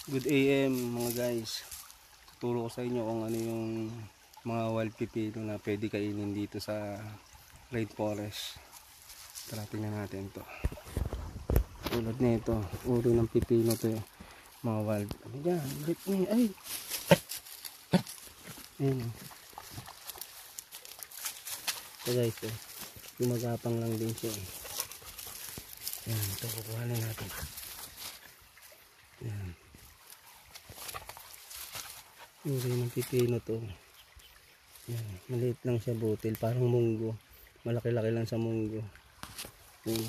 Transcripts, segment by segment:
Good AM mga guys. Tuturo ko sa inyo kung ano yung mga wild pipino na pwede kainin dito sa rainforest. Tara tingnan natin to. Tulad nito, uri ng pipino to, mga wild. Ano yan? Ay! Ayan. So guys, gumagapang lang din siya. Ayan, ito kukuhanin natin. Ayan. Uri ng pipino to. Yan, maliit lang siya, butil, parang munggo. Malaki-laki lang sa munggo. Yan.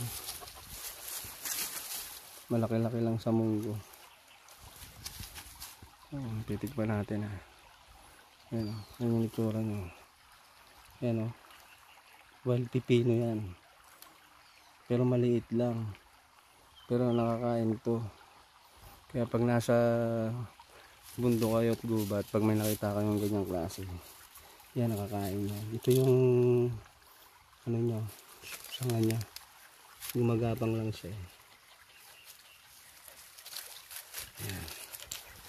Malaki-laki lang sa munggo. Titig pa natin ha. Yan o, yan yung itsura nyo. Yan o, wild pipino yan. Pero maliit lang. Pero nakakain to. Kaya pag nasa bundok kayo at gubat, pag may nakita kayong ganyang klase, yan, nakakain yan. Ito yung ano nya, sanga nya, gumagapang lang siya. Yan,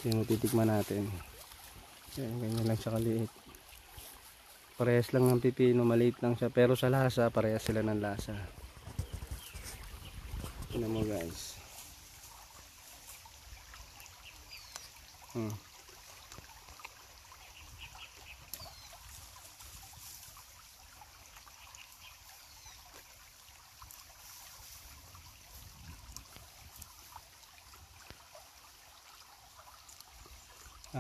yung titikman natin. Yan, ganyan lang siya kaliit. Parehas lang ng pipino, maliit lang siya, pero sa lasa parehas sila ng lasa. Tignan mo guys.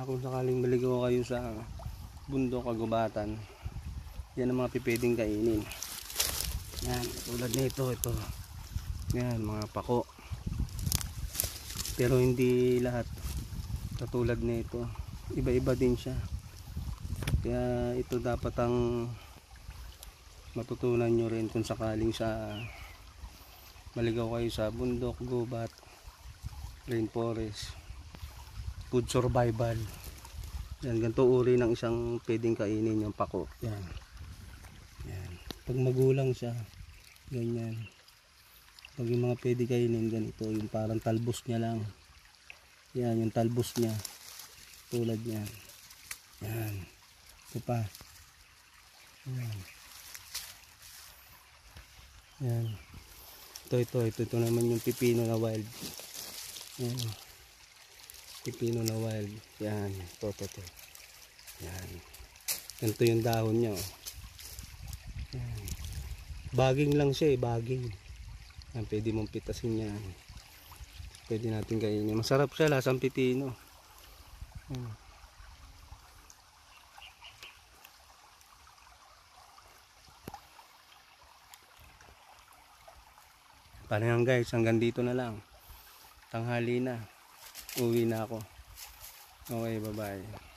Kung sakaling maligaw kayo sa bundok, kagubatan, yan ang mga pipeding kainin. Yan, tulad nito, ito. Yan, mga pako. Pero hindi lahat katulad nito. Iba-iba din siya. Kaya ito dapat ang matutunan nyo rin kung sakaling sa maligaw kayo sa bundok, gubat, rainforest, food survival. Yan, ganito uri ng isang pwedeng kainin yung pako. Yan. Yan. Pag magulang siya, ganyan. Pag yung mga pwede kainin, ganito, yung parang talbos niya lang. Yan, yung talbos niya. Tulad niyan. Yan. Ito pa. Yan. Yan. Ito naman yung pipino na wild. Yan. Pipino na wild. Yan. Ito. Yan. Ganito yung dahon niya. Oh. Yan. Baging lang siya eh. Baging. Yan. Pwede mong pitasin yan. Pwede natin kainin. Masarap siya. Lasang pipino. Yan. Paano yan guys? Hanggang dito na lang. Tanghali na. Uwi na ako. Okay, bye bye.